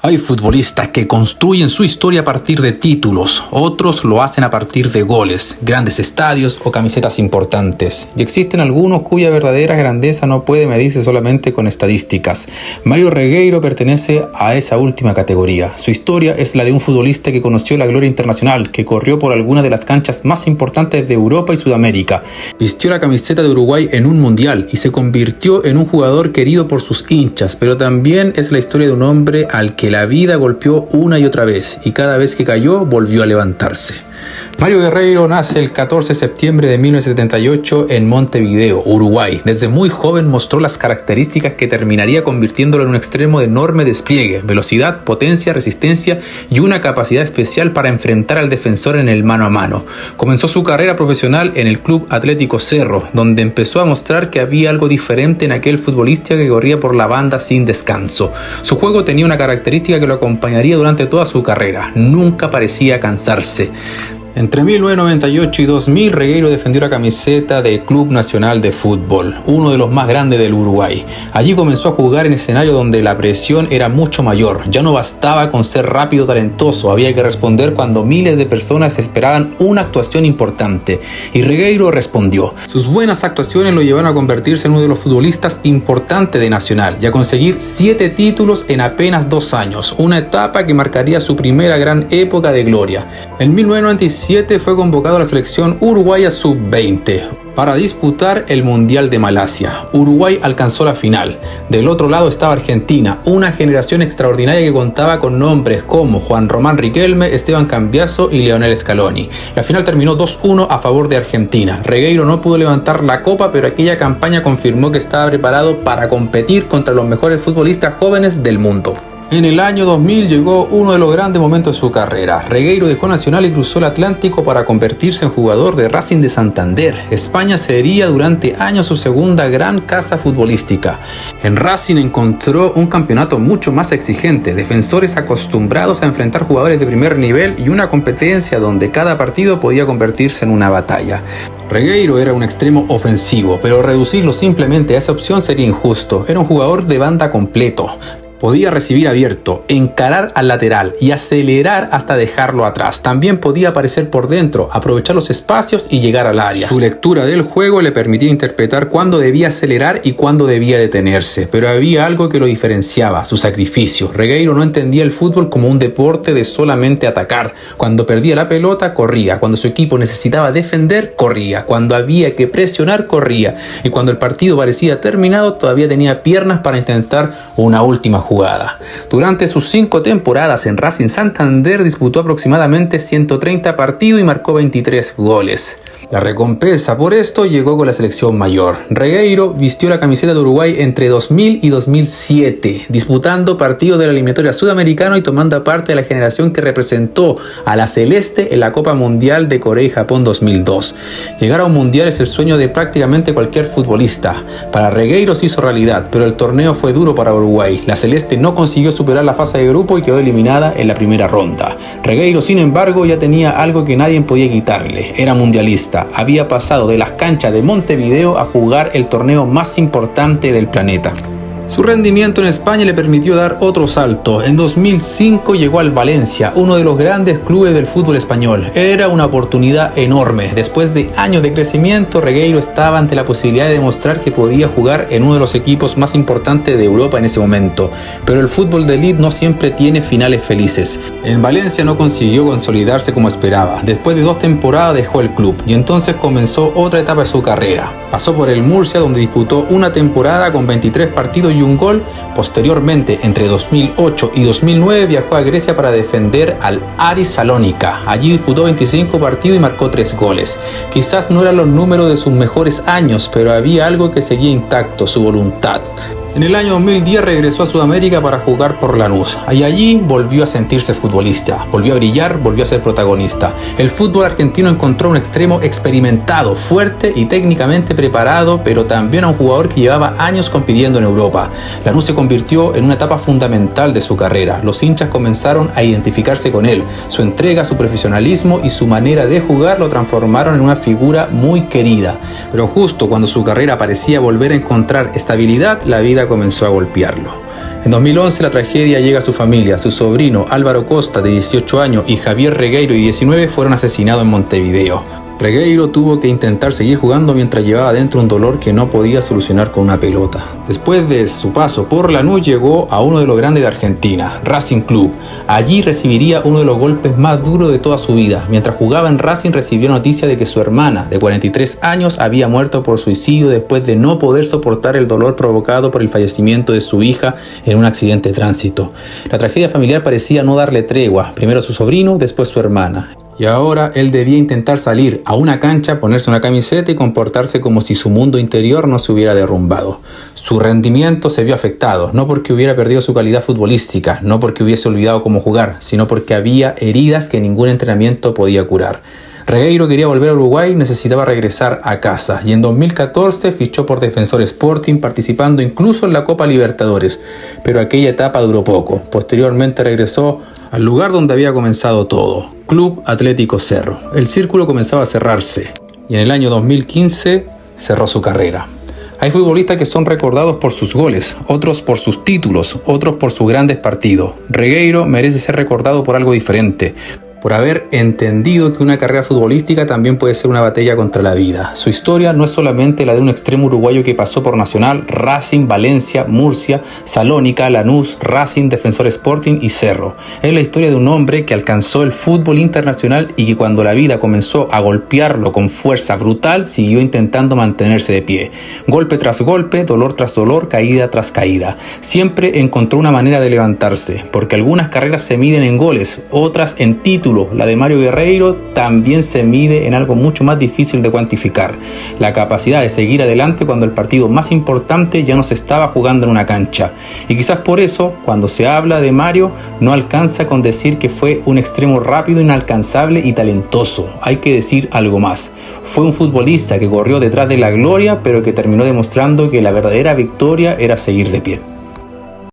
Hay futbolistas que construyen su historia a partir de títulos, otros lo hacen a partir de goles, grandes estadios o camisetas importantes. Y existen algunos cuya verdadera grandeza no puede medirse solamente con estadísticas. Mário Regueiro pertenece a esa última categoría. Su historia es la de un futbolista que conoció la gloria internacional, que corrió por algunas de las canchas más importantes de Europa y Sudamérica. Vistió la camiseta de Uruguay en un mundial y se convirtió en un jugador querido por sus hinchas, pero también es la historia de un hombre al que la vida golpeó una y otra vez, y cada vez que cayó volvió a levantarse. Mário Regueiro nace el 14 de septiembre de 1978 en Montevideo, Uruguay. Desde muy joven mostró las características que terminaría convirtiéndolo en un extremo de enorme despliegue, velocidad, potencia, resistencia y una capacidad especial para enfrentar al defensor en el mano a mano. Comenzó su carrera profesional en el Club Atlético Cerro, donde empezó a mostrar que había algo diferente en aquel futbolista que corría por la banda sin descanso. Su juego tenía una característica que lo acompañaría durante toda su carrera: nunca parecía cansarse. Entre 1998 y 2000, Regueiro defendió la camiseta del Club Nacional de Fútbol, uno de los más grandes del Uruguay. Allí comenzó a jugar en escenarios donde la presión era mucho mayor. Ya no bastaba con ser rápido o talentoso, había que responder cuando miles de personas esperaban una actuación importante. Y Regueiro respondió. Sus buenas actuaciones lo llevaron a convertirse en uno de los futbolistas importantes de Nacional y a conseguir 7 títulos en apenas 2 años, una etapa que marcaría su primera gran época de gloria. En 1997 fue convocado a la selección uruguaya sub-20 para disputar el Mundial de Malasia. Uruguay alcanzó la final. Del otro lado estaba Argentina, una generación extraordinaria que contaba con nombres como Juan Román Riquelme, Esteban Cambiaso y Lionel Scaloni. La final terminó 2-1 a favor de Argentina. Regueiro no pudo levantar la copa, pero aquella campaña confirmó que estaba preparado para competir contra los mejores futbolistas jóvenes del mundo. En el año 2000 llegó uno de los grandes momentos de su carrera. Regueiro dejó Nacional y cruzó el Atlántico para convertirse en jugador de Racing de Santander. España sería durante años su segunda gran casa futbolística. En Racing encontró un campeonato mucho más exigente, defensores acostumbrados a enfrentar jugadores de primer nivel y una competencia donde cada partido podía convertirse en una batalla. Regueiro era un extremo ofensivo, pero reducirlo simplemente a esa opción sería injusto. Era un jugador de banda completo. Podía recibir abierto, encarar al lateral y acelerar hasta dejarlo atrás. También podía aparecer por dentro, aprovechar los espacios y llegar al área. Su lectura del juego le permitía interpretar cuándo debía acelerar y cuándo debía detenerse. Pero había algo que lo diferenciaba: su sacrificio. Regueiro no entendía el fútbol como un deporte de solamente atacar. Cuando perdía la pelota, corría. Cuando su equipo necesitaba defender, corría. Cuando había que presionar, corría. Y cuando el partido parecía terminado, todavía tenía piernas para intentar una última jugada. Durante sus 5 temporadas en Racing Santander disputó aproximadamente 130 partidos y marcó 23 goles. La recompensa por esto llegó con la selección mayor. Regueiro vistió la camiseta de Uruguay entre 2000 y 2007, disputando partidos de la eliminatoria sudamericana y tomando parte de la generación que representó a la celeste en la Copa Mundial de Corea y Japón 2002. Llegar a un mundial es el sueño de prácticamente cualquier futbolista. Para Regueiro se hizo realidad, pero el torneo fue duro para Uruguay. La celeste no consiguió superar la fase de grupo y quedó eliminada en la primera ronda. Regueiro, sin embargo, ya tenía algo que nadie podía quitarle: era mundialista. Había pasado de las canchas de Montevideo a jugar el torneo más importante del planeta. Su rendimiento en España le permitió dar otro salto. En 2005 llegó al Valencia, uno de los grandes clubes del fútbol español. Era una oportunidad enorme. Después de años de crecimiento, Regueiro estaba ante la posibilidad de demostrar que podía jugar en uno de los equipos más importantes de Europa en ese momento. Pero el fútbol de élite no siempre tiene finales felices. En Valencia no consiguió consolidarse como esperaba. Después de 2 temporadas dejó el club y entonces comenzó otra etapa de su carrera. Pasó por el Murcia, donde disputó una temporada con 23 partidos y un gol. Posteriormente, entre 2008 y 2009, viajó a Grecia para defender al Aris Salónica. Allí disputó 25 partidos y marcó 3 goles. Quizás no eran los números de sus mejores años, pero había algo que seguía intacto: su voluntad. En el año 2010 regresó a Sudamérica para jugar por Lanús, y allí volvió a sentirse futbolista, volvió a brillar, volvió a ser protagonista. El fútbol argentino encontró un extremo experimentado, fuerte y técnicamente preparado, pero también a un jugador que llevaba años compitiendo en Europa. Lanús se convirtió en una etapa fundamental de su carrera. Los hinchas comenzaron a identificarse con él. Su entrega, su profesionalismo y su manera de jugar lo transformaron en una figura muy querida. Pero justo cuando su carrera parecía volver a encontrar estabilidad, la vida comenzó a golpearlo. En 2011 la tragedia llega a su familia. Su sobrino Álvaro Costa, de 18 años, y Javier Regueiro, de 19, fueron asesinados en Montevideo. Regueiro tuvo que intentar seguir jugando mientras llevaba dentro un dolor que no podía solucionar con una pelota. Después de su paso por Lanús llegó a uno de los grandes de Argentina, Racing Club. Allí recibiría uno de los golpes más duros de toda su vida. Mientras jugaba en Racing recibió noticia de que su hermana, de 43 años, había muerto por suicidio después de no poder soportar el dolor provocado por el fallecimiento de su hija en un accidente de tránsito. La tragedia familiar parecía no darle tregua, primero su sobrino, después su hermana. Y ahora él debía intentar salir a una cancha, ponerse una camiseta y comportarse como si su mundo interior no se hubiera derrumbado. Su rendimiento se vio afectado, no porque hubiera perdido su calidad futbolística, no porque hubiese olvidado cómo jugar, sino porque había heridas que ningún entrenamiento podía curar. Regueiro quería volver a Uruguay y necesitaba regresar a casa, y en 2014 fichó por Defensor Sporting, participando incluso en la Copa Libertadores, pero aquella etapa duró poco. Posteriormente regresó al lugar donde había comenzado todo, Club Atlético Cerro. El círculo comenzaba a cerrarse, y en el año 2015 cerró su carrera. Hay futbolistas que son recordados por sus goles, otros por sus títulos, otros por sus grandes partidos. Regueiro merece ser recordado por algo diferente, por haber entendido que una carrera futbolística también puede ser una batalla contra la vida. Su historia no es solamente la de un extremo uruguayo que pasó por Nacional, Racing, Valencia, Murcia, Salónica, Lanús, Racing, Defensor Sporting y Cerro. Es la historia de un hombre que alcanzó el fútbol internacional y que cuando la vida comenzó a golpearlo con fuerza brutal, siguió intentando mantenerse de pie. Golpe tras golpe, dolor tras dolor, caída tras caída. Siempre encontró una manera de levantarse, porque algunas carreras se miden en goles, otras en títulos. La de Mario Guerreiro también se mide en algo mucho más difícil de cuantificar: la capacidad de seguir adelante cuando el partido más importante ya no se estaba jugando en una cancha. Y quizás por eso, cuando se habla de Mario, no alcanza con decir que fue un extremo rápido, inalcanzable y talentoso. Hay que decir algo más. Fue un futbolista que corrió detrás de la gloria, pero que terminó demostrando que la verdadera victoria era seguir de pie.